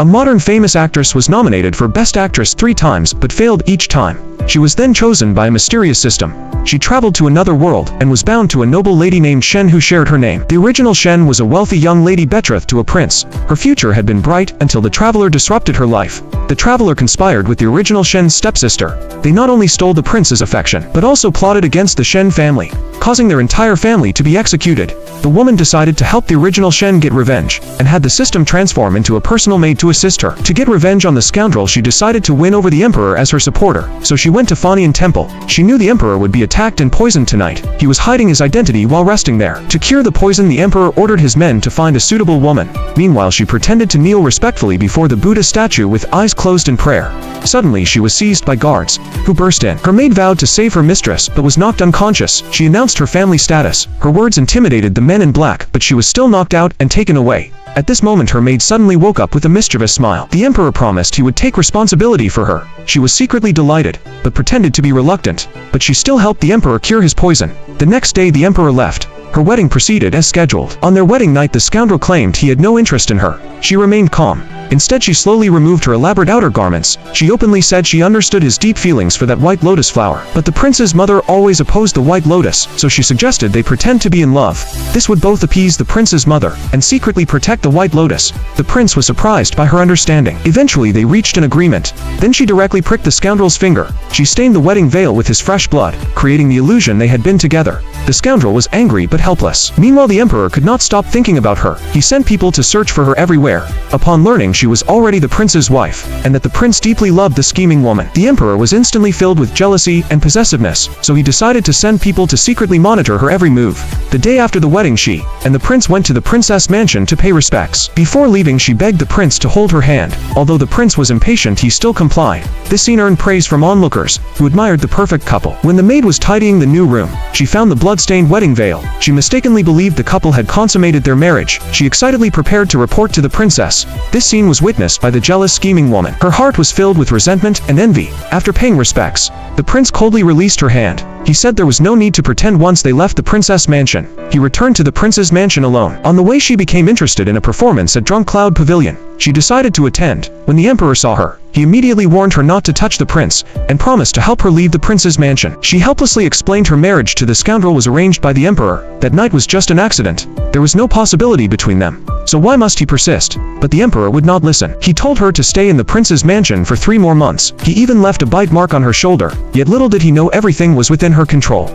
A modern famous actress was nominated for Best Actress 3 times but failed each time. She was then chosen by a mysterious system. She traveled to another world and was bound to a noble lady named Shen who shared her name. The original Shen was a wealthy young lady betrothed to a prince. Her future had been bright until the traveler disrupted her life. The traveler conspired with the original Shen's stepsister. They not only stole the prince's affection, but also plotted against the Shen family, causing their entire family to be executed. The woman decided to help the original Shen get revenge, and had the system transform into a personal maid to assist her. To get revenge on the scoundrel, she decided to win over the emperor as her supporter, so she went to Fanian Temple. She knew the emperor would be attacked and poisoned tonight. He was hiding his identity while resting there. To cure the poison, the emperor ordered his men to find a suitable woman. Meanwhile, she pretended to kneel respectfully before the Buddha statue with eyes closed in prayer. Suddenly, she was seized by guards, who burst in. Her maid vowed to save her mistress, but was knocked unconscious. She announced her family status. Her words intimidated the men in black, but she was still knocked out and taken away. At this moment, her maid suddenly woke up with a mischievous smile. The emperor promised he would take responsibility for her. She was secretly delighted, but pretended to be reluctant. But she still helped the emperor cure his poison. The next day, the emperor left. Her wedding proceeded as scheduled. On their wedding night, the scoundrel claimed he had no interest in her. She remained calm. Instead, she slowly removed her elaborate outer garments. She openly said she understood his deep feelings for that white lotus flower. But the prince's mother always opposed the white lotus, so she suggested they pretend to be in love. This would both appease the prince's mother and secretly protect the white lotus. The prince was surprised by her understanding. Eventually, they reached an agreement. Then she directly pricked the scoundrel's finger. She stained the wedding veil with his fresh blood, creating the illusion they had been together. The scoundrel was angry but helpless. Meanwhile, the emperor could not stop thinking about her. He sent people to search for her everywhere. Upon learning she was already the prince's wife, and that the prince deeply loved the scheming woman, the emperor was instantly filled with jealousy and possessiveness, so he decided to send people to secretly monitor her every move. The day after the wedding, she and the prince went to the princess mansion to pay respects. Before leaving, she begged the prince to hold her hand. Although the prince was impatient, he still complied. This scene earned praise from onlookers, who admired the perfect couple. When the maid was tidying the new room, she found the blood-stained wedding veil. She mistakenly believed the couple had consummated their marriage. She excitedly prepared to report to the princess. This scene was witnessed by the jealous, scheming woman. Her heart was filled with resentment and envy. After paying respects, the prince coldly released her hand. He said there was no need to pretend. Once they left the princess mansion, he returned to the prince's mansion alone. On the way, she became interested in a performance at Drunk Cloud Pavilion. She decided to attend. When the emperor saw her, he immediately warned her not to touch the prince, and promised to help her leave the prince's mansion. She helplessly explained her marriage to the scoundrel was arranged by the emperor. That night was just an accident. There was no possibility between them. So why must he persist? But the emperor would not listen. He told her to stay in the prince's mansion for 3 more months. He even left a bite mark on her shoulder, yet little did he know everything was within her control.